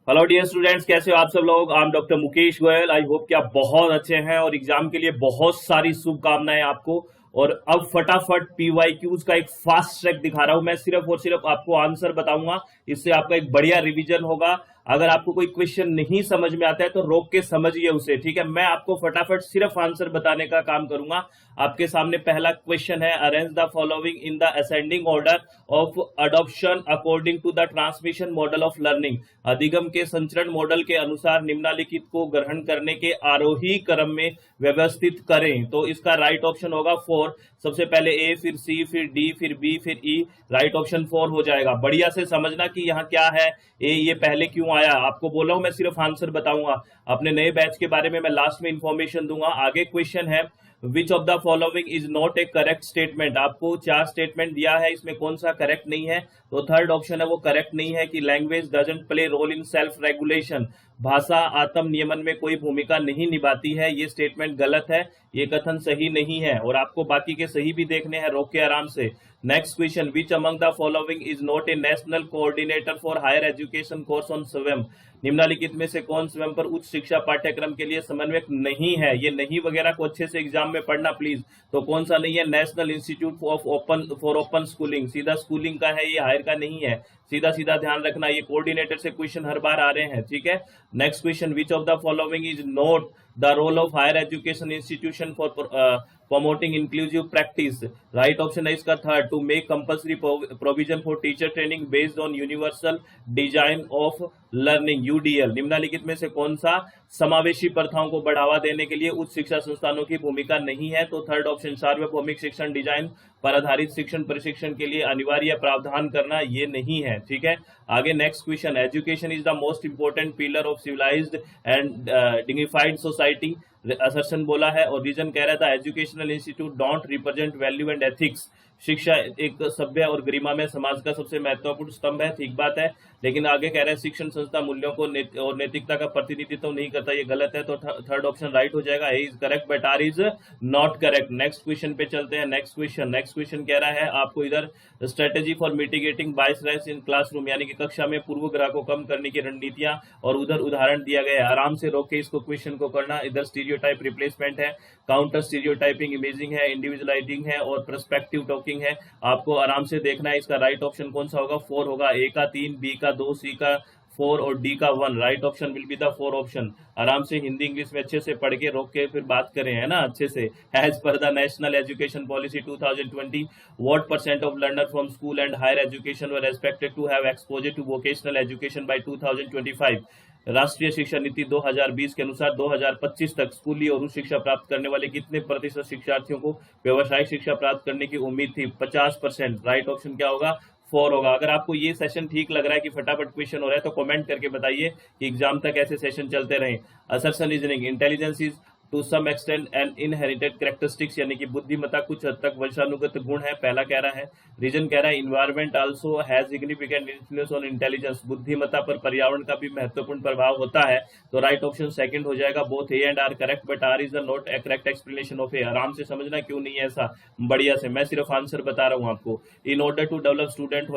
Hello dear students, कैसे हो आप सब लोग। I am doctor Mukesh Goyal. I hope कि आप बहुत अच्छे हैं और एग्जाम के लिए बहुत सारी शुभकामनाएं आपको। और अब फटाफट पीवाईक्यूज का एक फास्ट ट्रैक दिखा रहा हूं मैं। सिर्फ और सिर्फ आपको आंसर बताऊंगा, इससे आपका एक बढ़िया रिवीजन होगा। अगर आपको कोई क्वेश्चन नहीं समझ में आता है तो रोक के समझिए उसे, ठीक है। मैं आपको फटाफट सिर्फ आंसर बताने का काम करूंगा। आपके सामने पहला क्वेश्चन है, arrange the following in the ascending order of adoption according to the transmission model of learning. अधिगम के संचरण मॉडल के अनुसार निम्नलिखित को ग्रहण करने के आरोही क्रम में व्यवस्थित करें। तो इसका राइट ऑप्शन होगा 4। सबसे पहले ए, फिर सी, फिर डी, फिर बी, फिर ई। राइट ऑप्शन 4 हो जाएगा। बढ़िया से समझना कि यहाँ क्या है, ए ये पहले क्यों आया। आपको बोला हूं मैं सिर्फ आंसर बताऊंगा। अपने नए बैच के बारे में मैं लास्ट में इंफॉर्मेशन दूंगा। आगे क्वेश्चन है, which of the following is not a correct statement. आपको 4 स्टेटमेंट दिया है, इसमें कौन सा करेक्ट नहीं है। तो थर्ड ऑप्शन है वो करेक्ट नहीं है कि language doesn't play role in self regulation. भाषा आत्म नियमन में कोई भूमिका नहीं निभाती है, ये स्टेटमेंट गलत है, ये कथन सही नहीं है। और आपको बाकी के सही भी देखने हैं, रोक के आराम से। Next question, which among the following is not a national coordinator for higher education course on Swayam. निम्नलिखित में से कौन स्वयं पर उच्च शिक्षा पाठ्यक्रम के लिए समन्वयक नहीं है। ये नहीं वगैरह को अच्छे से एग्जाम में पढ़ना प्लीज। तो कौन सा नहीं है, national institute of open schooling. सीधा स्कूलिंग का है, ये हायर का नहीं है। सीधा सीधा ध्यान रखना, ये कोऑर्डिनेटर से क्वेश्चन हर बार आ रहे हैं, ठीक है। Next question, which of the following is not the role of higher education institution for promoting inclusive practice. Right option है इसका third, to make compulsory provision for teacher training based on universal design of learning, UDL. निम्नलिखित में से कौन सा समावेशी प्रथाओं को बढ़ावा देने के लिए उच्च शिक्षा संस्थानों की भूमिका नहीं है। तो थर्ड ऑप्शन, सार्वभौमिक शिक्षण डिजाइन पर आधारित शिक्षण प्रशिक्षण के लिए अनिवार्य प्रावधान करना, ये नहीं है, ठीक है। आगे next question, education is the most important pillar of civilised and dignified society. Assertion बोला है और रीजन कह रहा था, educational institute don't represent value and ethics. शिक्षा एक सभ्य और गरिमा में समाज का सबसे महत्वपूर्ण स्तंभ है, ठीक बात है। लेकिन आगे कह रहे हैं, शिक्षण संस्था मूल्यों को और नैतिकता का प्रतिनिधित्व नहीं करता, ये गलत है। तो थर्ड ऑप्शन राइट हो जाएगा, A is correct but R is not correct. Next question पे चलते हैं। नेक्स्ट क्वेश्चन कह रहा है आपको इधर, strategy for mitigating bias in classroom, यानी कि कक्षा में पूर्वग्रह को कम करने की रणनीतियां, और उधर उदाहरण दिया गया है। आराम से रोक के इसको क्वेश्चन को करना। इधर स्टीरियोटाइप रिप्लेसमेंट है, काउंटर स्टीरियोटाइपिंग, इमेजिंग है, इंडिविजुअलाइजिंग है और पर्सपेक्टिव टॉकिंग है। आपको आराम से देखना है। इसका राइट ऑप्शन कौन सा होगा, 4 होगा। ए का 3, बी का 2, सी का 4 और डी का 1। Right option will be the 4 option. आराम से हिंदी इंग्लिश में अच्छे से पढ़ के रोक के फिर बात करें, है ना, अच्छे से। As per the national education policy 2020, what percent of learner from school and higher education were expected to have exposure to vocational education by 2025। राष्ट्रीय शिक्षा नीति 2020 के अनुसार 2025 तक स्कूली और उच्च शिक्षा प्राप्त करने वाले कितने प्रतिशत शिक्षार्थियों को व्यवसायिक शिक्षा प्राप्त करने की उम्मीद थी। 50%। राइट ऑप्शन क्या होगा, 4 होगा। अगर आपको ये सेशन ठीक लग रहा है कि फटाफट क्वेश्चन हो रहा है तो कमेंट करके बताइए कि एग्जाम तक ऐसे सेशन चलते रहे। Assertion reasoning, intelligence is to some extent and inherited characteristics, यानी कि बुद्धिमत्ता कुछ हद तक वंशानुगत गुण है, पहला कह रहा है। रीजन कह रहा है, environment also has significant influence on intelligence, बुद्धिमत्ता पर पर्यावरण का भी महत्वपूर्ण प्रभाव होता है। तो राइट ऑप्शन सेकंड हो जाएगा। Both A and R correct but R is not a correct explanation of A. आराम से समझना क्यों नहीं है ऐसा, बढ़िया से। मैं सिर्फ आंसर बता रहा हूं आपको। In order to develop student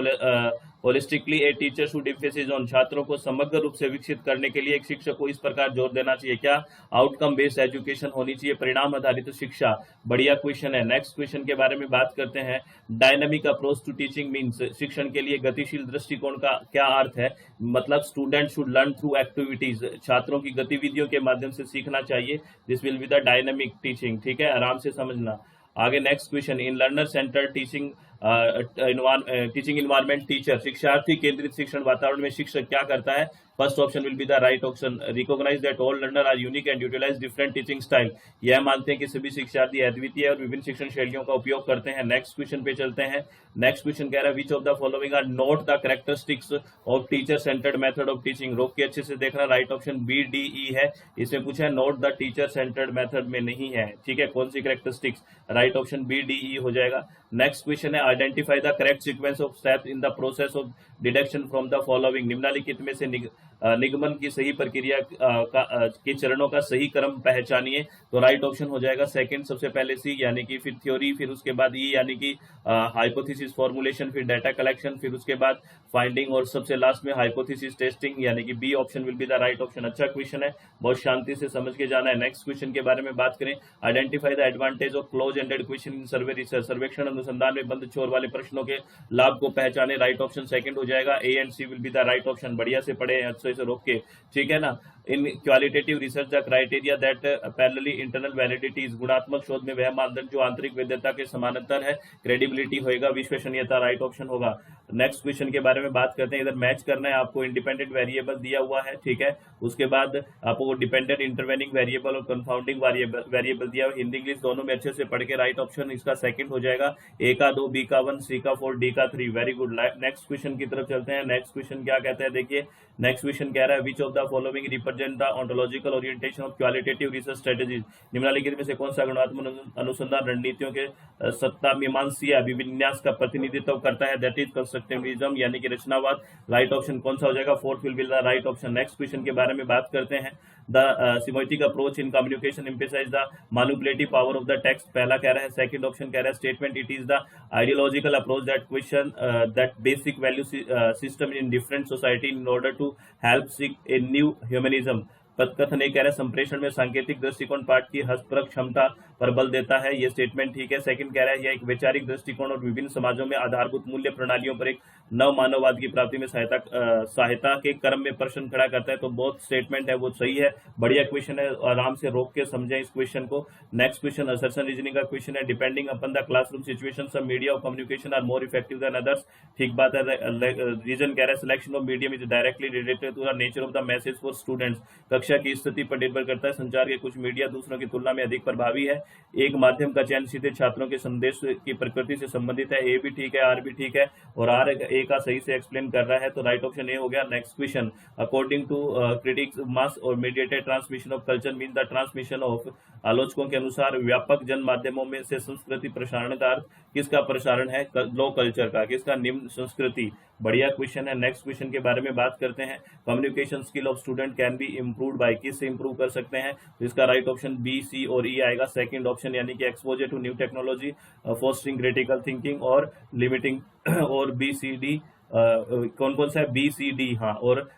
holistically a teacher should emphasis on, छात्रों को समग्र रूप से विकसित करने के लिए एक शिक्षक को इस प्रकार जोर देना चाहिए, क्या, आउटकम बेस्ड एजुकेशन होनी चाहिए, परिणाम आधारित शिक्षा। बढ़िया क्वेश्चन है। नेक्स्ट क्वेश्चन के बारे में बात करते हैं। Dynamic approach to teaching means, शिक्षण के लिए गतिशील दृष्टिकोण का क्या अर्थ है। मतलब student should learn through activities, छात्रों की गतिविधियों के माध्यम से सीखना चाहिए। This will be the dynamic teaching, ठीक है, आराम से समझना। आगे next question, in learner center teaching teaching environment teacher, शिक्षार्थी केंद्रित शिक्षण वातावरण में शिक्षक क्या करता है। First option will be the right option. Recognize that all learner are unique and utilize different teaching style, यह मानते हैं कि सभी शिक्षार्थी अद्वितीय और विभिन्न शिक्षण शैलियों का उपयोग करते हैं। नेक्स्ट क्वेश्चन पे चलते हैं। नेक्स्ट क्वेश्चन कह रहा है, which of the following are not the characteristics of teacher centered method of teaching. रोक के अच्छे से देखना। Right option B, D, E है। इसमें पूछा है not the teacher centered method में नहीं है, ठीक है। कौन सी characteristics, right option B, D, E हो जाएगा। नेक्स्ट क्वेश्चन है, identify the correct sequence of steps in the process of deduction from the following, निम्नलिखित में से निगमन की सही प्रक्रिया के चरणों का सही क्रम पहचानिए। तो राइट ऑप्शन हो जाएगा सेकंड, सबसे पहले सी यानी कि फिर थ्योरी, फिर उसके बाद ई यानी कि हाइपोथेसिस फॉर्मुलेशन, फिर डाटा कलेक्शन, फिर उसके बाद फाइंडिंग और सबसे लास्ट में हाइपोथेसिस टेस्टिंग यानी कि B option will be the right option. अच्छा क्वेश्चन है, बहुत शांति से समझ के जाना है। नेक्स्ट क्वेश्चन के बारे में बात करें, identify the advantage of close ended question in survey research, सर्वेक्षण अनुसंधान में बंद छोर वाले प्रश्नों के लाभ को पहचाने। राइट ऑप्शन सेकंड हो जाएगा, A and C will be the right option. बढ़िया से पढ़े, अच्छे से रोक के, ठीक है ना। इन qualitative research the criteria that parallelly internal validity, गुणात्मक शोध में वह मानदंड जो आंतरिक वैधता के समानांतर है। क्रेडिबिलिटी होगा, विश्वसनीयता राइट ऑप्शन होगा। नेक्स्ट क्वेश्चन के बारे में बात करते हैं, इधर मैच करना है आपको, इंडिपेंडेंट वेरिएबल दिया हुआ है, ठीक है। उसके बाद आपको डिपेंडेंट इंटरवेनिंग वेरिएबल और कंफाउंडिंग वेरिएबल दिया हुआ, हिंदी इंग्लिश दोनों में अच्छे से पढ़ के राइट ऑप्शन इसका सेकंड हो जाएगा। ए का 2, बी का 1, सी का 4, डी का 3। Very good. नेक्स्ट क्वेश्चन की तरफ चलते हैं। नेक्स्ट क्वेश्चन क्या कहता है, देखिए नेक्स्ट क्वेश्चन कह रहा है, which of the following represent the ontological orientation of qualitative research strategies, निम्नलिखित में से कौन सा गुणात्मक अनुसंधान रणनीतियों के सत्ता मीमांसीय अभिविन्यास का प्रतिनिधित्व करता है, दैट इज कंस्ट्रक्टिविज्म यानी कि रचनावाद। राइट ऑप्शन कौन सा हो जाएगा, fourth will be the right option. Next question के बारे में बात करते हैं, the semiotic approach in communication emphasize the manipulative power of the text, पहला कह रहा है। सेकंड ऑप्शन कह रहा है statement, it is the ideological approach that question that basic value system in different society in order to help seek a new humanism. कथन एक कह रहा है संप्रेषण में सांकेतिक दृष्टिकोण पाठ की हस्तप्रक क्षमता पर बल देता है, ये स्टेटमेंट ठीक है। सेकंड कह रहा है यह एक वैचारिक दृष्टिकोण और विभिन्न समाजों में आधारभूत मूल्य प्रणालियों पर एक नव मानववाद की प्राप्ति में सहायता के क्रम में प्रश्न खड़ा करता है। तो बहुत स्टेटमेंट है वो सही है, बढ़िया क्वेश्चन है, आराम से रोक के समझें इस क्वेश्चन को। नेक्स्ट क्वेश्चन असर्शन रीजनिंग का क्वेश्चन है, depending upon the classroom situation some media of communication are more effective than others, ठीक बात है। रीजन कह रहा है selection of medium is directly related to the nature of the message for students, कक्षा की स्थिति पर निर्भर करता है, संचार के कुछ मीडिया दूसरों की तुलना में अधिक प्रभावी है। एक माध्यम का चयन सीधे छात्रों के संदेश की प्रकृति से संबंधित है, ए भी ठीक है, आर भी ठीक है, और आर ए का सही से एक्सप्लेन कर रहा है, तो राइट ऑप्शन ए हो गया। Next question, according to critics mass और mediated transmission of culture mean the transmission of, आलोचकों के अनुसार व्यापक जन माध्यमों में से संस्कृति प्रसारण का अर्थ किसका प्रसारण है, लो कल्चर का, किसका, निम्न संस्कृति। बढ़िया क्वेश्चन है। नेक्स्ट क्वेश्चन के बारे में बात करते हैं, communication skill of student can be improved by, किससे इंप्रूव कर सकते हैं, तो इसका राइट ऑप्शन बी, सी और ई आएगा। सेकंड ऑप्शन यानी कि exposure to new technology, fostering critical thinking और लिमिटिंग, और बी सी डी कौन कौन सा है, बी सी डी, हाँ, और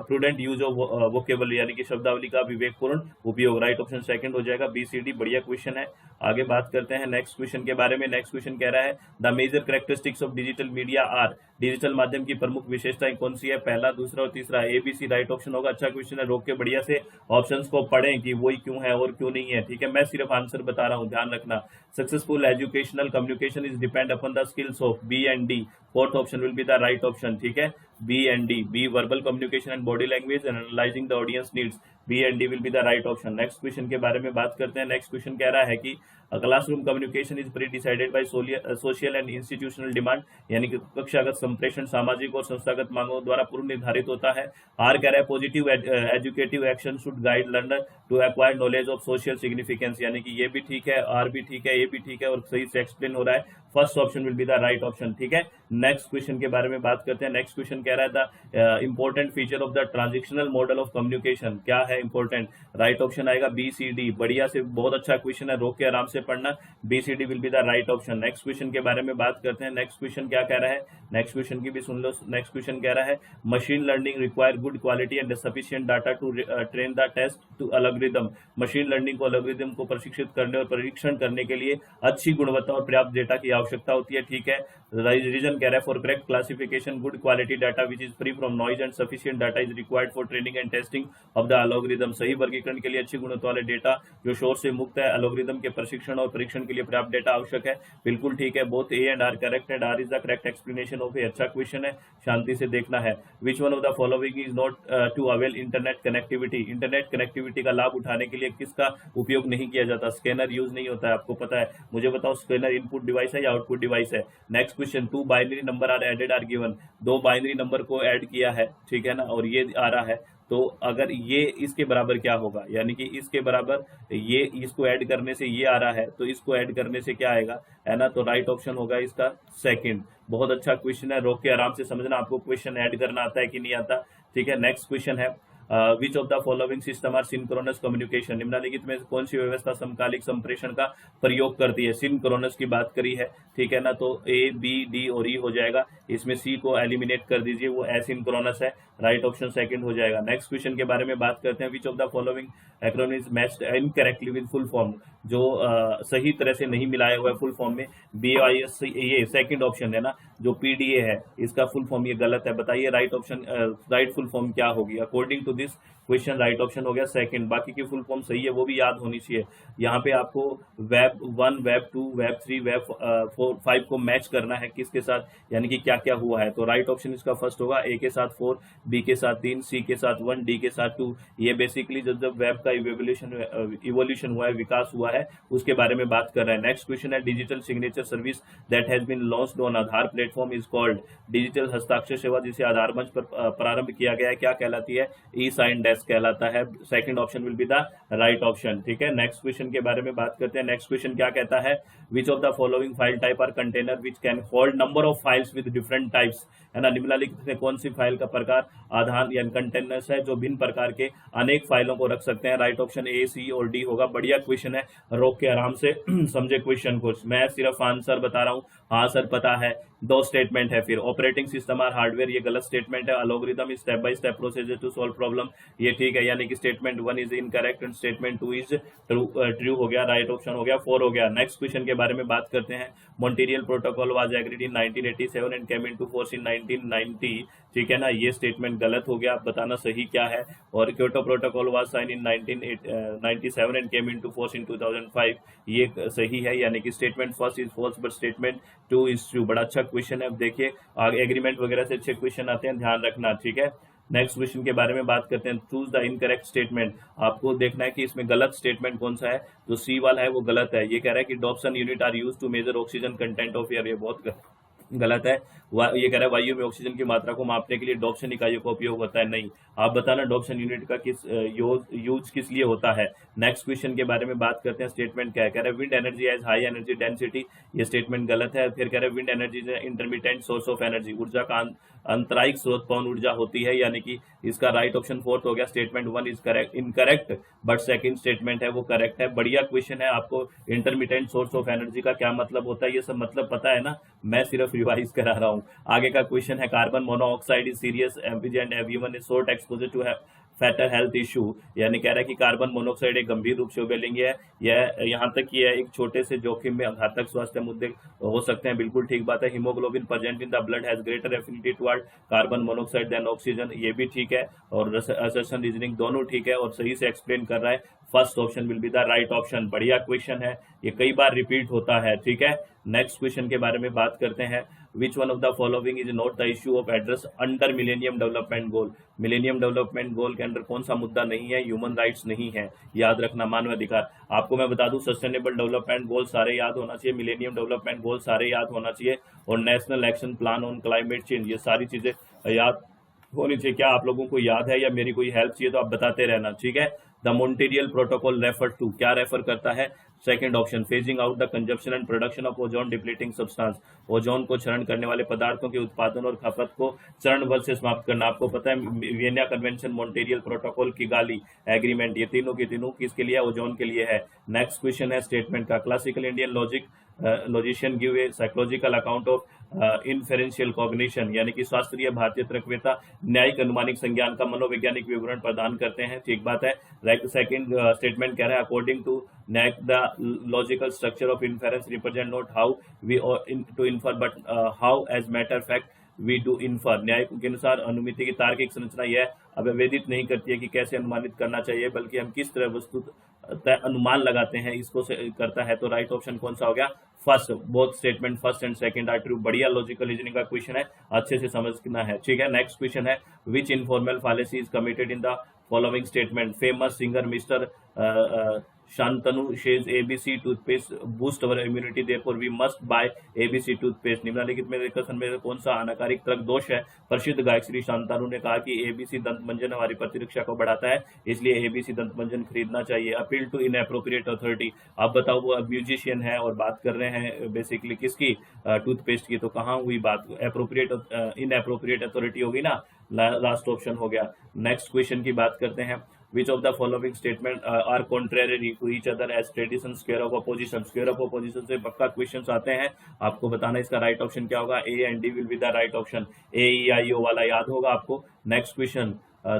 प्रूडेंट यूज ऑफ वोकेबल यानी कि शब्दावली का विवेकपूर्ण उपयोग। राइट ऑप्शन सेकंड हो जाएगा, बी सी डी। बढ़िया क्वेश्चन है। आगे बात करते हैं नेक्स्ट क्वेश्चन के बारे में। नेक्स्ट क्वेश्चन कह रहा है the major characteristics of digital media are, digital माध्यम की प्रमुख विशेषताएं कौन सी है, पहला, दूसरा और तीसरा, A B C right option होगा। अच्छा क्वेश्चन है, रोक के बढ़िया से ऑप्शंस को पढ़ें कि वही क्यों है और क्यों नहीं है, ठीक है। मैं सिर्फ आंसर बता रहा हूं, ध्यान रखना। Successful educational communication is depend upon the skills of, B and D, fourth option will be the right option, ठीक है, B and D. B verbal communication and body language and analysing the audience needs, B and D will be the right option. Next question के बारे में बात करते हैं। Next question कह रहा है कि classroom communication is pre decided by social and institutional demand, यानी कि कक्षागत संप्रेषण सामाजिक और संस्थागत मांगों द्वारा पूर्व निर्धारित होता है। आर कह रहा है positive educative action should guide learner to acquire knowledge of social significance, यानी कि ये भी ठीक है, आर भी ठीक है, ए भी ठीक है और सही से एक्सप्लेन हो रहा है। First option will be the right option, ठीक है। नेक्स्ट क्वेश्चन के बारे में बात करते हैं। नेक्स्ट क्वेश्चन कह रहा है the important feature of the transitional model of communication, क्या है इंपॉर्टेंट, राइट ऑप्शन आएगा बी सी डी। बढ़िया से, बहुत अच्छा क्वेश्चन है, रोक के आराम से पढ़ना, B C D will be the right option. Next question के बारे में बात करते हैं। नेक्स्ट क्वेश्चन क्या कह रहा है, नेक्स्ट क्वेश्चन की भी सुन लो। नेक्स्ट क्वेश्चन कह रहा है machine learning require good quality and sufficient data to train the test to algorithm, machine learning को एल्गोरिथम को प्रशिक्षित करने और परीक्षण करने के लिए अच्छी गुणवत्ता और पर्याप्त डेटा की आवश्यकता होती है, ठीक है। रीजन कह रहा है for correct classification good quality data which is free from noise and sufficient data is required for training and testing of the algorithm, सही वर्गीकरण के लिए अच्छी गुणवत्ता वाले डेटा जो शोर से मुक्त है, एल्गोरिथम के प्रशिक्षण और परीक्षण के लिए पर्याप्त डेटा आवश्यक है। बिल्कुल ठीक है, both A and R correct and R is the correct explanation of A. अच्छा क्वेश्चन है, शांति से देखना है। Which one of the following is not to avail internet connectivity, internet connectivity का लाभ उठाने के लिए किसका उपयोग नहीं किया जाता, स्कैनर यूज नहीं होता है, आपको पता है, मुझे बताओ स्कैनर इनपुट डिवाइस है या आउटपुट डिवाइस है। Next question, two binary number are added are given, दो बाइनरी नंबर को ऐड किया है, ठीक है ना, और ये आ रहा है, तो अगर ये इसके बराबर क्या होगा, यानी कि इसके बराबर ये, इसको ऐड करने से ये आ रहा है, तो इसको ऐड करने से क्या आएगा, है ना। तो राइट ऑप्शन होगा इसका सेकंड। बहुत अच्छा क्वेश्चन है, रोक के आराम से समझना, आपको क्वेश्चन ऐड करना आता है कि नहीं आता। ठीक है, नेक्स्ट क्वेश्चन है which of the following system are synchronous communication, निम्नलिखित में कौन सी व्यवस्था समकालिक संप्रेषण का प्रयोग करती है। सिंक्रोनस की बात करी है, ठीक है ना, तो ए बी डी और ई हो जाएगा, इसमें सी को एलिमिनेट कर दीजिए, वो एसिंक्रोनस है, राइट ऑप्शन सेकंड हो जाएगा। नेक्स्ट क्वेश्चन के बारे में बात करते हैं, विच of the following acronym is matched incorrectly with full form, जो सही तरह से नहीं मिलाया हुआ है फुल फॉर्म में। BIS ये सेकंड ऑप्शन है ना, जो PDA है इसका फुल फॉर्म ये गलत है, बताइए right option, right full form क्या होगी according to this question. Right option हो गया सेकंड, बाकी की फुल फॉर्म सही है, वो भी याद होनी चाहिए। यहाँ पे आपको वेब 1, वेब 2, वेब 3, वेब 4, 5 को मैच करना है किसके साथ, यानी कि क्या क्या हुआ है। तो राइट ऑप्शन इसका फर्स्ट होगा, ए के साथ 4, बी के साथ 3, सी के साथ 1, डी के साथ 2। ये बेसिकली जब वेब का इवोल्यूशन हुआ है, विकास हुआ है, उसके बारे में बात कर रहे हैं। नेक्स्ट क्वेश्चन है, digital signature service that has been launched on Aadhaar platform is called, digital हस्ताक्षर सेवा जिसे आधार मंच पर प्रारंभ किया गया है, क्या कहलाती है, ई साइन डेस्क कहलाता है। Second option will be the right option. ठीक है, नेक्स्ट क्वेश्चन के बारे में बात करते हैं। नेक्स्ट क्वेश्चन क्या कहता है, which of the following file type are container which can hold number of files with different types, है ना, निम्नलिखित में कौन सी फाइल का प्रकार आधार या कंटेनर्स है जो भिन्न प्रकार के अनेक फाइलों को रख सकते हैं। राइट ऑप्शन ए, सी और डी होगा। बढ़िया क्वेश्चन है, रोक के आराम से समझे क्वेश्चन को, मैं सिर्फ आंसर बता रहा हूँ। हाँ सर पता है, 2 स्टेटमेंट है। फिर ऑपरेटिंग सिस्टम आर हार्डवेयर, ये गलत स्टेटमेंट है। Algorithm step by step procedure to solve problem, ये ठीक है, यानी कि statement 1 is incorrect and statement 2 is true हो गया, राइट ऑप्शन हो गया 4 हो गया। नेक्स्ट क्वेश्चन के बारे में बात करते हैं। Montreal protocol was agreed in 1987 and came into force इन 1990, ठीक है ना, ये स्टेटमेंट गलत हो गया, आप बताना सही क्या है। और Kyoto protocol was sign in 1997 and came into force in 2005, ये सही है, यानी कि statement first is false but statement 2 is true. बड़ा अच्छा क्वेश्चन है, अब देखिए आगे एग्रीमेंट वगैरह से अच्छे क्वेश्चन आते हैं, ध्यान रखना, ठीक है। नेक्स्ट क्वेश्चन के बारे में बात करते हैं। चूज द इनकरेक्ट स्टेटमेंट, आपको देखना है कि इसमें गलत स्टेटमेंट कौन सा है। जो सी वाला है वो गलत है, ये कह रहा है कि Dobson unit are use to measure oxygen content of air, ये बहुत गलत है। ये कह रहा है वायु में ऑक्सीजन की मात्रा को मापने के लिए डॉप्सन इकाइयों का उपयोग होता है, नहीं। आप बताना डॉप्सन यूनिट का किस यूज किस लिए होता है। नेक्स्ट क्वेश्चन के बारे में बात करते हैं। स्टेटमेंट क्या है, कह रहा है wind energy as high energy density, ये स्टेटमेंट गलत है। फिर कह रहा है wind energy is intermittent source of energy, ऊर्जा का अंतरायिक स्रोत पवन ऊर्जा होती है, यानी कि इसका राइट ऑप्शन 4 हो गया। Statement 1 is correct incorrect but second statement है वो करेक्ट है। बढ़िया क्वेश्चन है, आपको इंटरमिटेंट सोर्स ऑफ एनर्जी का क्या मतलब होता है ये सब मतलब पता है ना, मैं सिर्फ रिवाइज करा रहा हूँ। आगे का क्वेश्चन है, carbon monoxide is serious asphyxiant everyone is short exposure to fatal health issue, यानी कह रहा है कि कार्बन मोनोऑक्साइड एक गंभीर रूप से उभयलिंगी है, यह यहाँ तक कि यह एक छोटे से जोखिम में घातक स्वास्थ्य मुद्दे हो सकते हैं, बिल्कुल ठीक बात है। Haemoglobin present in the blood has greater affinity toward carbon monoxide than oxygen, ये भी ठीक है। और असर्शन रीजनिंग दोनों ठीक है और सही से एक्सप्लेन कर रहा है। First option will be the right option. बढ़िया क्वेश्चन है, ये कई बार रिपीट होता है, ठीक है। नेक्स्ट क्वेश्चन के बारे में बात करते हैं। विच one of the following is not the issue of address under millennium development goal, millennium development goal के अंदर कौन सा मुद्दा नहीं है, ह्यूमन राइट्स नहीं है, याद रखना, मानव अधिकार। आपको मैं बता दूं, सस्टेनेबल डेवलपमेंट गोल सारे याद होना चाहिए, मिलेनियम डेवलपमेंट गोल सारे याद होना चाहिए, और national action plan on climate change, ये सारी चीजें याद होनी चाहिए। क्या आप लोगों को याद है या मेरी कोई हेल्प चाहिए तो आप बताते रहना, ठीक है। The Montreal protocol refer to, क्या रेफर करता है, second option phasing out the consumption and production of ozone depleting substance, ozone को क्षरण करने वाले पदार्थों के उत्पादन और खपत को चरण बल से समाप्त करना। आपको पता है Vienna convention, Montreal protocol, Kigali agreement, ये तीनों की तीनों किसके लिए, ओजोन के लिए है। नेक्स्ट क्वेश्चन है स्टेटमेंट का, classical Indian logician give a psychological account of inferential cognition, यानी कि शास्त्रीय भारतीय तर्कवेता न्यायिक अनुमानिक संज्ञान का मनोवैज्ञानिक विवरण प्रदान करते हैं, ठीक बात है। सेकंड स्टेटमेंट कह रहा है अकॉर्डिंग टू न्यायिक the logical structure of inference represent not how we to infer but how as matter fact we do infer, Nyaya के अनुसार अनुमिति की तार्किक संरचना यह अवैधित नहीं करती है कि कैसे अनुमानित करना चाहिए, बल्कि हम किस तरह वस्तु अनुमान लगाते हैं इसको करता है। तो राइट ऑप्शन कौन सा हो गया, first. Both statement first and second are true. बढ़िया लॉजिकल रीजनिंग का क्वेश्चन है, अच्छे से समझना है, ठीक है। नेक्स्ट क्वेश्चन है, which informal fallacy is committed in the following statement, famous singer mister Shantanu says ABC toothpaste boost our immunity, therefore we must buy ABC toothpaste. निम्नलिखित में कथन में कौन सा अनाकारिक तर्क दोष है? प्रसिद्ध गायक श्री शांतनु ने कहा कि एबीसी दंत मंजन हमारी प्रतिरक्षा को बढ़ाता है, इसलिए एबीसी दंत मंजन खरीदना चाहिए. Appeal to inappropriate authority. आप बताओ, वो म्यूजिशियन है और बात कर रहे हैं बेसिकली किसकी? टूथपेस्ट की. तो कहाँ हुई बात? एप्रोप्रिएट इनएप्रोप्रिएट अथॉरिटी होगी ना, लास्ट ऑप्शन हो गया. नेक्स्ट क्वेश्चन की बात करते हैं. Which of the following statement are contrary to each other as tradition square of opposition? Square of opposition से पक्का क्वेश्चंस आते हैं, आपको बताना इसका राइट ऑप्शन क्या होगा. A and D will be the right option. A E I O वाला याद होगा आपको. Next question.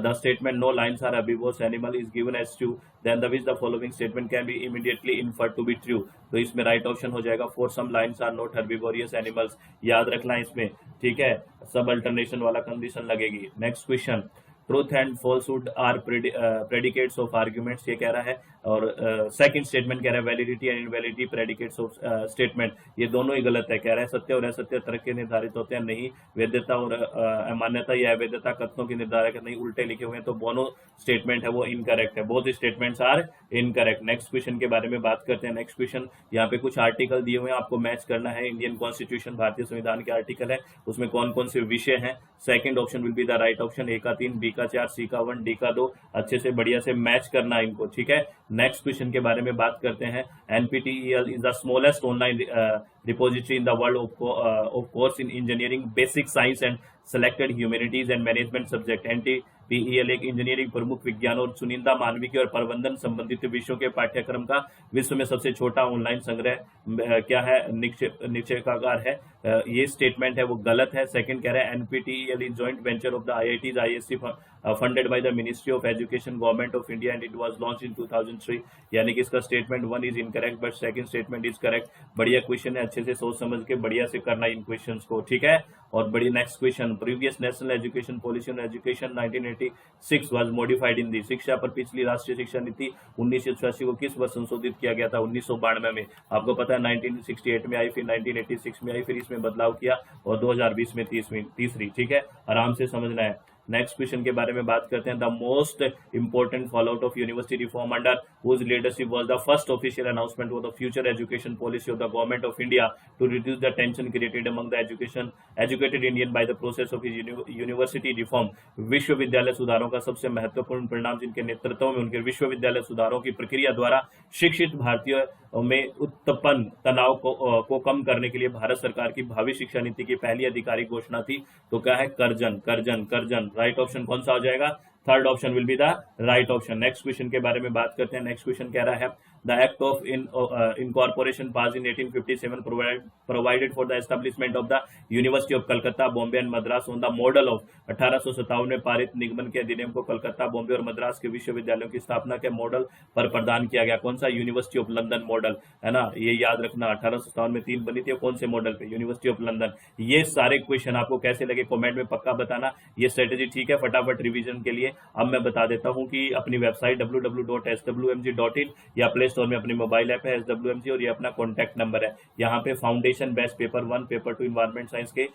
The statement no lions are herbivorous animal is given as true, then the which the following statement can be immediately inferred to be true. तो इसमें right option हो जाएगा for some lions are not herbivorous animals. याद रखना इसमें, ठीक है, सब अल्टरनेशन वाला कंडीशन लगेगी. Next question. Truth and falsehood are predicates of arguments, ये कह रहा है. और सेकंड स्टेटमेंट कह रहा है validity and invalidity predicates of statement, ये दोनों ही गलत है. कह रहा है सत्य और असत्य तर्क के निर्धारित होते हैं, नहीं. वैधता और अमान्यता या अवैधता कथनों के निर्धारक नहीं, उल्टे लिखे हुए हैं. तो दोनों स्टेटमेंट है वो इनकरेक्ट है. Both statements are incorrect. Next question के बारे में बात करते हैं. नेक्स्ट क्वेश्चन, यहाँ पे कुछ आर्टिकल दिए हुए हैं, आपको मैच करना है. इंडियन कॉन्स्टिट्यूशन, भारतीय संविधान के आर्टिकल है, उसमें कौन कौन से विषय हैं. Second option will be the right option. A का 3, बी का 4, सी का 1, डी का 2. अच्छे से बढ़िया से मैच करना इनको, ठीक है. नेक्स्ट क्वेश्चन के बारे में बात करते हैं. NPTEL is the smallest online repository in the world of course in engineering, basic science and selected humanities and management subject. NPTEL एक इंजीनियरिंग, प्रमुख विज्ञान और चुनिंदा मानविकी और प्रबंधन संबंधित विषयों के पाठ्यक्रम का विश्व में सबसे छोटा ऑनलाइन संग्रह क्या है? निश्चयकागार है. ये स्टेटमेंट है वो गलत है. सेकंड कह रहा है NPTEL is joint venture of the IITs ISC funded by the Ministry of Education, Government of India, and it was launched in 2003. यानी कि इसका statement 1 is incorrect but second statement is correct. बढ़िया question है, अच्छे से सोच समझ के बढ़िया से करना इन क्वेश्चंस को, ठीक है. और बड़ी next question. Previous national education policy on education 1986 was modified in the. शिक्षा पर पिछली राष्ट्रीय शिक्षा नीति 1986 को किस वर्ष संशोधित किया गया था? 1992 में. आपको पता है 1968 में आई, फिर 1986 में आई, फिर इसमें बदलाव किया और 2020 में तीसरी, ठीक है. आराम से समझना है. नेक्स्ट क्वेश्चन के बारे में बात करते हैं. The most important fallout of university reform under whose leadership was the first official announcement of the future education policy of the government of India to reduce the tension created among the educated Indian by the process of university reform. विश्वविद्यालय सुधारों का सबसे महत्वपूर्ण परिणाम जिनके नेतृत्व में उनके विश्वविद्यालय सुधारों की प्रक्रिया द्वारा शिक्षित भारतीयों में उत्पन्न तनाव को कम करने के लिए भारत सरकार की भावी शिक्षा नीति की पहली आधिकारिक घोषणा थी. तो क्या है? कर्जन. राइट ऑप्शन कौन सा हो जाएगा? Third option will be the right option. Next question के बारे में बात करते हैं. नेक्स्ट क्वेश्चन कह रहा है the act of incorporation pass in 1857 provided for the establishment of the university of Calcutta, Bombay and Madras on the model of. 1857 में पारित निगमन के अधिनियम को कलकत्ता, बॉम्बे और मद्रास के विश्वविद्यालयों की स्थापना के मॉडल पर प्रदान किया गया. कौन सा? यूनिवर्सिटी ऑफ लंदन मॉडल, है ना. ये याद रखना. 1857 में 3 बनी थी, कौन से मॉडल पे? University of London. ये सारे क्वेश्चन आपको कैसे लगे कमेंट में पक्का बताना. ये स्ट्रेटेजी ठीक है फटाफट रिवीजन के लिए. अब मैं बता देता हूं कि अपनी वेबसाइट www.swmg.in या प्ले स्टोर में अपनी मोबाइल ऐप है SWMG और ये अपना कॉन्टैक्ट नंबर है. यहाँ पे foundation best paper 1, paper 2 environment science के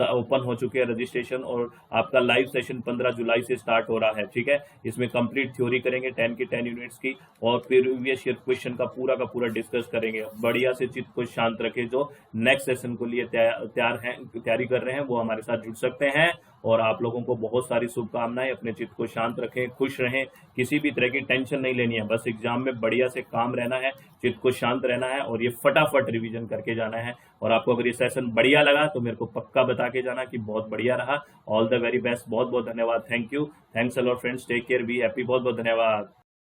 ओपन हो चुके हैं रजिस्ट्रेशन और आपका लाइव सेशन 15 जुलाई से स्टार्ट हो रहा है, ठीक है. इसमें कंप्लीट थ्योरी करेंगे 10 की 10 यूनिट्स की और प्रीवियस ईयर क्वेश्चन का पूरा डिस्कस करेंगे. बढ़िया से चित्त को शांत रखें. जो नेक्स्ट सेशन को लिए तैयारी कर रहे हैं वो हमारे साथ जुड़ सकते हैं. और आप लोगों को बहुत सारी शुभकामनाएं. अपने चित्त को शांत रखें, खुश रहें, किसी भी तरह की टेंशन नहीं लेनी है. बस एग्जाम में बढ़िया से काम रहना है, चित्त को शांत रहना है और ये फटाफट रिवीजन करके जाना है. और आपको अगर ये सेशन बढ़िया लगा तो मेरे को पक्का बता के जाना कि बहुत बढ़िया रहा. All the very best. बहुत बहुत धन्यवाद. Thank you. Thanks a lot friends. Take care, be happy. बहुत बहुत धन्यवाद.